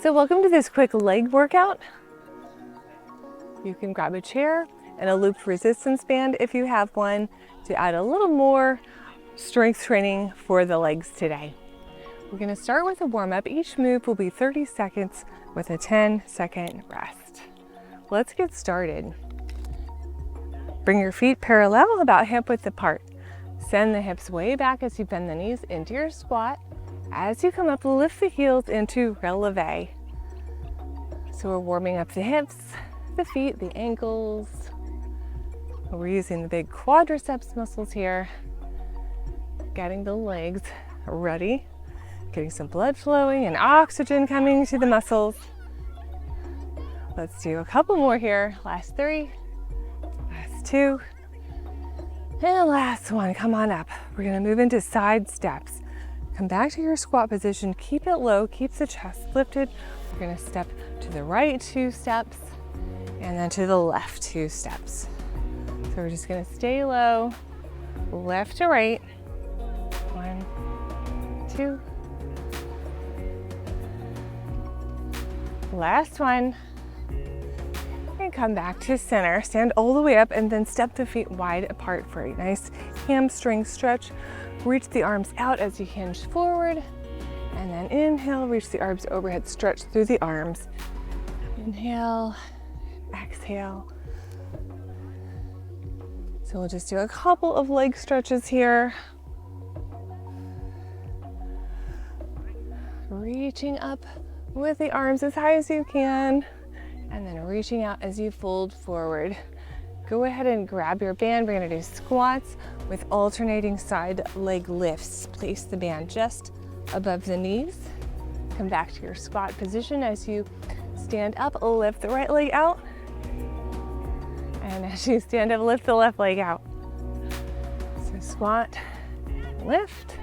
So welcome to this quick leg workout. You can grab a chair and a looped resistance band if you have one to add a little more strength training for the legs today. We're going to start with a warm-up. Each move will be 30 seconds with a 10-second rest. Let's get started. Bring your feet parallel, about hip width apart. Send the hips way back as you bend the knees into your squat. As you come up, lift the heels into releve. So we're warming up the hips, the feet, the ankles. We're using the big quadriceps muscles here, getting the legs ready, getting some blood flowing and oxygen coming to the muscles. Let's do a couple more here. Last 3, last 2, and last one. Come on up. We're gonna move into side steps. Come back to your squat position, keep it low, keep the chest lifted. We're gonna step to the right 2 steps and then to the left 2 steps. So we're just gonna stay low, left to right. 1, 2. Last one. And come back to center. Stand all the way up and then step the feet wide apart for a nice hamstring stretch. Reach the arms out as you hinge forward. And then inhale, reach the arms overhead, stretch through the arms. Inhale, exhale. So we'll just do a couple of leg stretches here. Reaching up with the arms as high as you can, and then reaching out as you fold forward. Go ahead and grab your band. We're gonna do squats with alternating side leg lifts. Place the band just above the knees. Come back to your squat position as you stand up, lift the right leg out. And as you stand up, lift the left leg out. So squat, lift,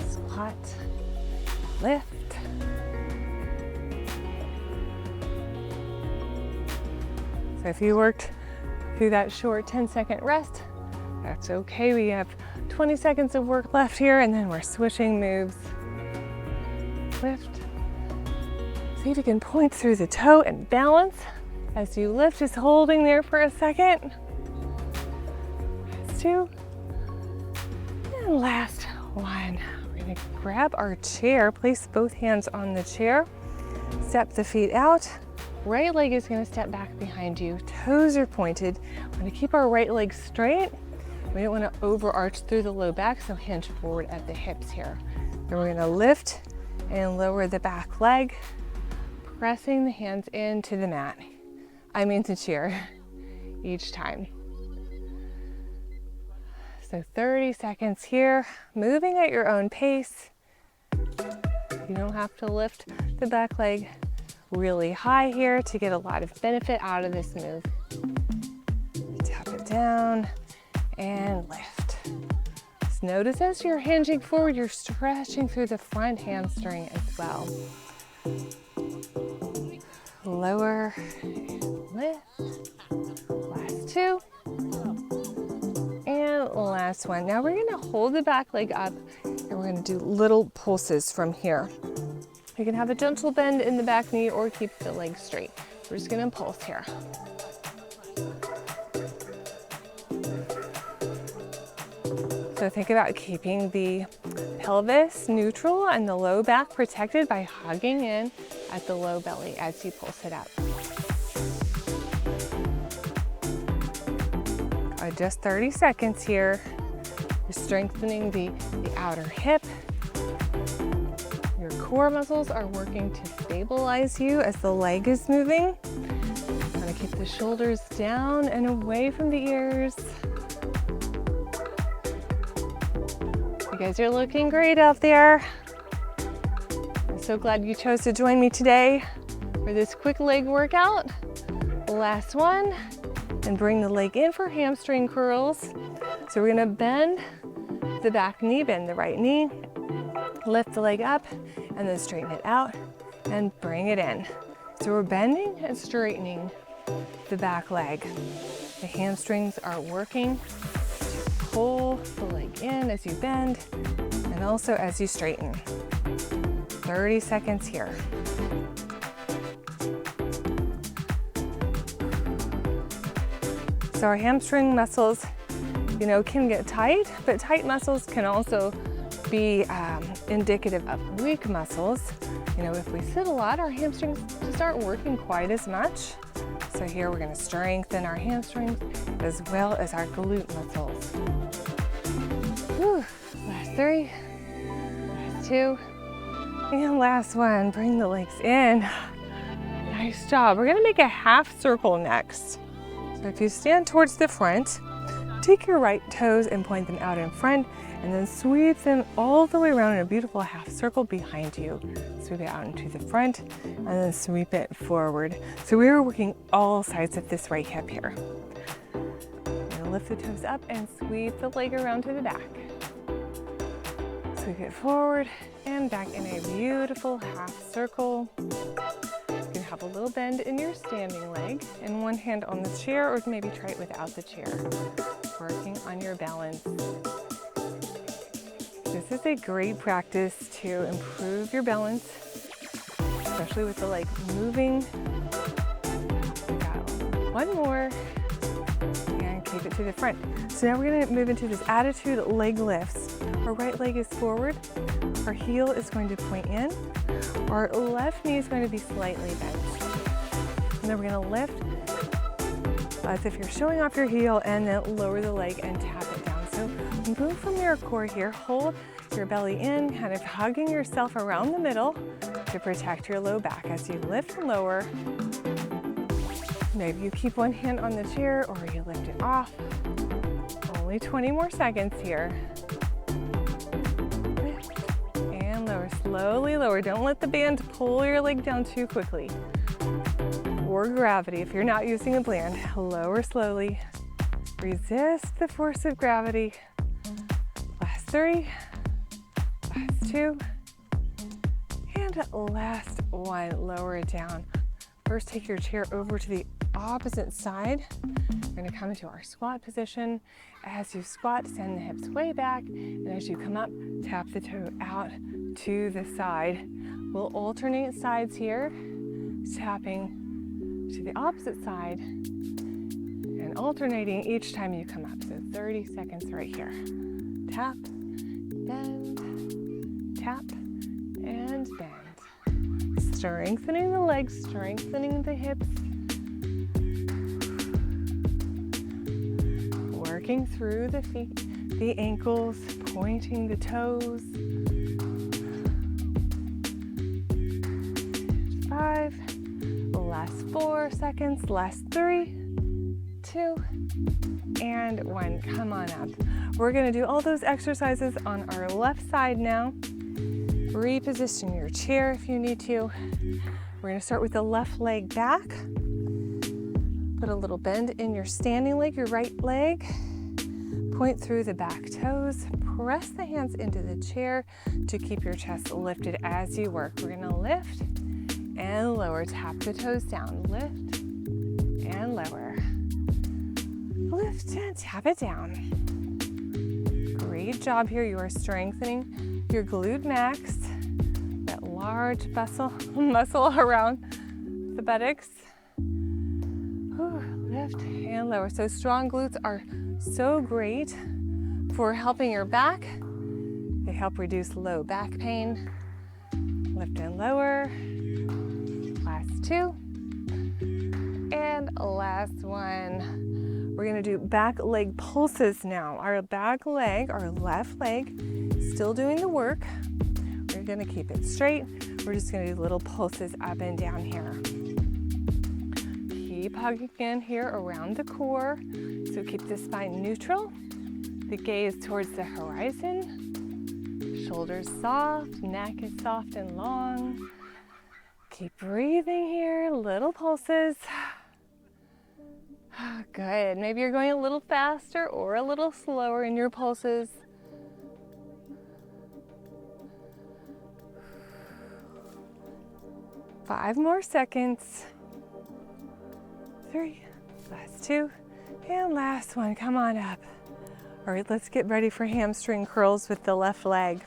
squat, lift. So if you worked through that short 10-second rest, that's okay. We have 20 seconds of work left here, and then we're switching moves. Lift. See if you can point through the toe and balance as you lift, just holding there for a second. Last 2. And last 1. We're gonna grab our chair, place both hands on the chair, step the feet out. Right leg is gonna step back behind you. Toes are pointed. We're gonna keep our right leg straight. We don't wanna overarch through the low back, so hinge forward at the hips here. Then we're gonna lift and lower the back leg, pressing the hands into the mat. I mean the chair each time. So 30 seconds here, moving at your own pace. You don't have to lift the back leg really high here to get a lot of benefit out of this move. Tap it down and lift. Just notice as you're hinging forward, you're stretching through the front hamstring as well. Lower, lift. Last 2. And last one. Now we're gonna hold the back leg up and we're gonna do little pulses from here. You can have a gentle bend in the back knee or keep the leg straight. We're just gonna pulse here. So think about keeping the pelvis neutral and the low back protected by hugging in at the low belly as you pulse it up. Just 30 seconds here. You're strengthening the outer hip. Your core muscles are working to stabilize you as the leg is moving. I'm gonna keep the shoulders down and away from the ears. You guys are looking great out there. I'm so glad you chose to join me today for this quick leg workout. Last one, and bring the leg in for hamstring curls. So we're gonna bend the back knee, bend the right knee, lift the leg up, and then straighten it out and bring it in. So we're bending and straightening the back leg. The hamstrings are working to pull the leg in as you bend and also as you straighten. 30 seconds here. So our hamstring muscles, you know, can get tight, but tight muscles can also be indicative of weak muscles. You know, if we sit a lot, our hamstrings just aren't working quite as much. So here we're going to strengthen our hamstrings as well as our glute muscles. Whew. Last 3, last 2, and last one. Bring the legs in. Nice job. We're going to make a half circle next. So if you stand towards the front, take your right toes and point them out in front, and then sweep them all the way around in a beautiful half circle behind you. Sweep it out into the front, and then sweep it forward. So we are working all sides of this right hip here. We're gonna lift the toes up and sweep the leg around to the back. Sweep it forward and back in a beautiful half circle. You can have a little bend in your standing leg and one hand on the chair, or maybe try it without the chair. Working on your balance. This is a great practice to improve your balance, especially with the leg moving. Got one more, and keep it to the front. So now we're going to move into this attitude leg lifts. Our right leg is forward, our heel is going to point in, our left knee is going to be slightly bent. And then we're going to lift as if you're showing off your heel, and then lower the leg and tap it down. So move from your core here, hold your belly in, kind of hugging yourself around the middle to protect your low back as you lift and lower. Maybe you keep one hand on the chair or you lift it off. Only 20 more seconds here. Lift and lower, slowly lower. Don't let the band pull your leg down too quickly. Or gravity, if you're not using a band, lower slowly. Resist the force of gravity. Last 3, last 2, and last one. Lower it down. First, take your chair over to the opposite side. We're going to come into our squat position. As you squat, send the hips way back, and as you come up, tap the toe out to the side. We'll alternate sides here, tapping to the opposite side and alternating each time you come up. So 30 seconds right here. Tap, bend, tap, and bend. Strengthening the legs, strengthening the hips. Working through the feet, the ankles, pointing the toes. 5, last 4 seconds, last 3, 2, and 1. Come on up. We're going to do all those exercises on our left side now. Reposition your chair if you need to. We're going to start with the left leg back. Put a little bend in your standing leg, your right leg. Point through the back toes. Press the hands into the chair to keep your chest lifted as you work. We're going to lift and lower. Tap the toes down. Lift and lower. Lift and tap it down. Great job here. You are strengthening your glute max, that large muscle around the buttocks. Lift and lower. So strong glutes are so great for helping your back. They help reduce low back pain. Lift and lower. Last 2. And last one. We're going to do back leg pulses now. Our back leg, our left leg, still doing the work. We're going to keep it straight. We're just going to do little pulses up and down here. Keep hugging in here around the core. So keep the spine neutral. The gaze towards the horizon. Shoulders soft, neck is soft and long. Keep breathing here, little pulses. Good. Maybe you're going a little faster or a little slower in your pulses. Five more seconds. 3, last 2, and last one. Come on up. All right, let's get ready for hamstring curls with the left leg.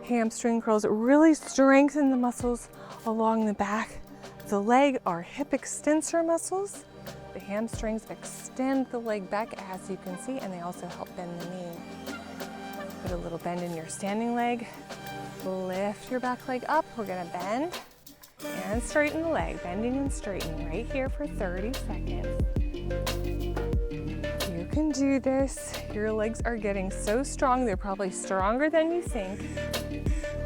Hamstring curls really strengthen the muscles along the back of the leg. Our hip extensor muscles The hamstrings extend the leg back, as you can see, and they also help bend the knee. Put a little bend in your standing leg. Lift your back leg up. We're gonna bend and straighten the leg. Bending and straightening right here for 30 seconds. You can do this. Your legs are getting so strong. They're probably stronger than you think.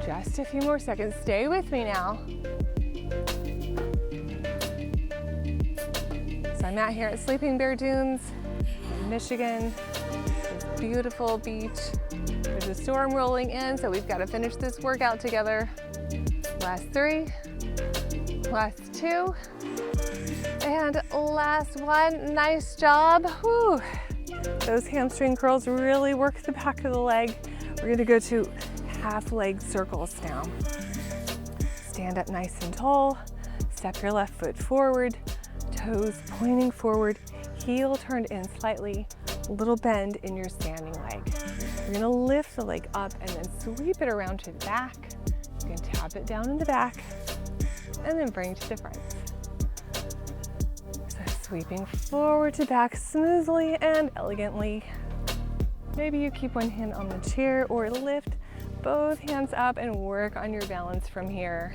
Just a few more seconds. Stay with me now. So I'm out here at Sleeping Bear Dunes in Michigan. This beautiful beach. There's a storm rolling in, so we've got to finish this workout together. Last 3, last 2, and last 1. Nice job. Whew. Those hamstring curls really work the back of the leg. We're going to go to half leg circles now. Stand up nice and tall. Step your left foot forward. Toes pointing forward. Heel turned in slightly. A little bend in your standing leg. You're going to lift the leg up and then sweep it around to the back. You can tap it down in the back and then bring to the front. So sweeping forward to back smoothly and elegantly. Maybe you keep one hand on the chair or lift both hands up and work on your balance from here.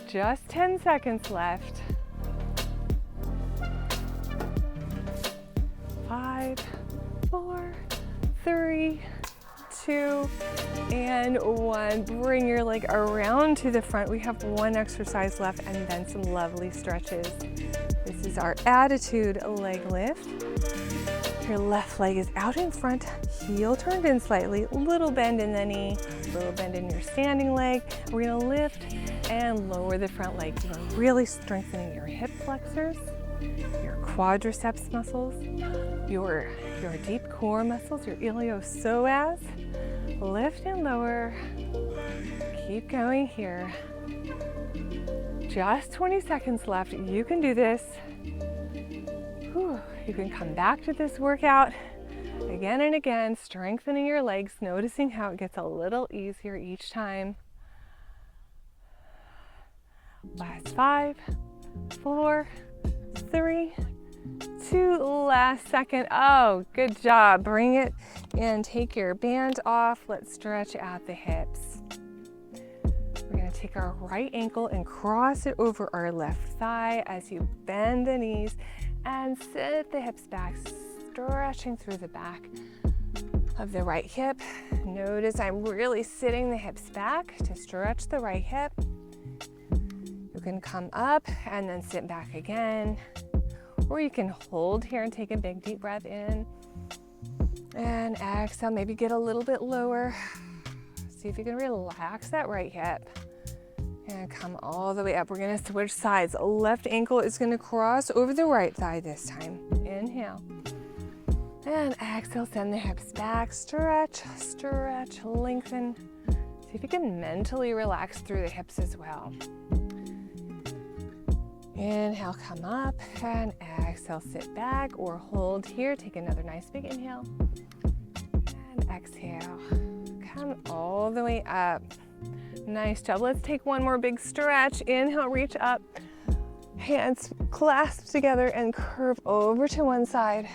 Just 10 seconds left. 5, 4, 3, 2, and 1. Bring your leg around to the front. We have one exercise left and then some lovely stretches. This is our attitude leg lift. Your left leg is out in front, heel turned in slightly, little bend in the knee, little bend in your standing leg. We're gonna lift and lower the front leg. You're really strengthening your hip flexors, your quadriceps muscles, your deep core muscles, your iliopsoas. Lift and lower. Keep going here. Just 20 seconds left. You can do this. Whew. You can come back to this workout again and again, strengthening your legs, noticing how it gets a little easier each time. Last 5, 4, 3, 2, last second. Oh, good job. Bring it and take your band off. Let's stretch out the hips. We're going to take our right ankle and cross it over our left thigh as you bend the knees and sit the hips back, stretching through the back of the right hip. Notice I'm really sitting the hips back to stretch the right hip. You can come up and then sit back again, or you can hold here and take a big deep breath in and exhale. Maybe get a little bit lower. See if you can relax that right hip and come all the way up. We're going to switch sides. Left ankle is going to cross over the right thigh this time. Inhale and exhale. Send the hips back. Stretch, stretch, lengthen. See if you can mentally relax through the hips as well. Inhale, come up, and exhale, sit back or hold here. Take another nice big inhale and exhale. Come all the way up. Nice job. Let's take one more big stretch. Inhale, reach up. Hands clasp together and curve over to one side.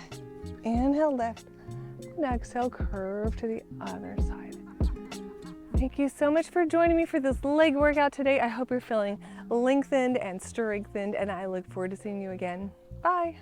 Inhale, lift. And exhale, curve to the other side. Thank you so much for joining me for this leg workout today. I hope you're feeling lengthened and strengthened, and I look forward to seeing you again. Bye.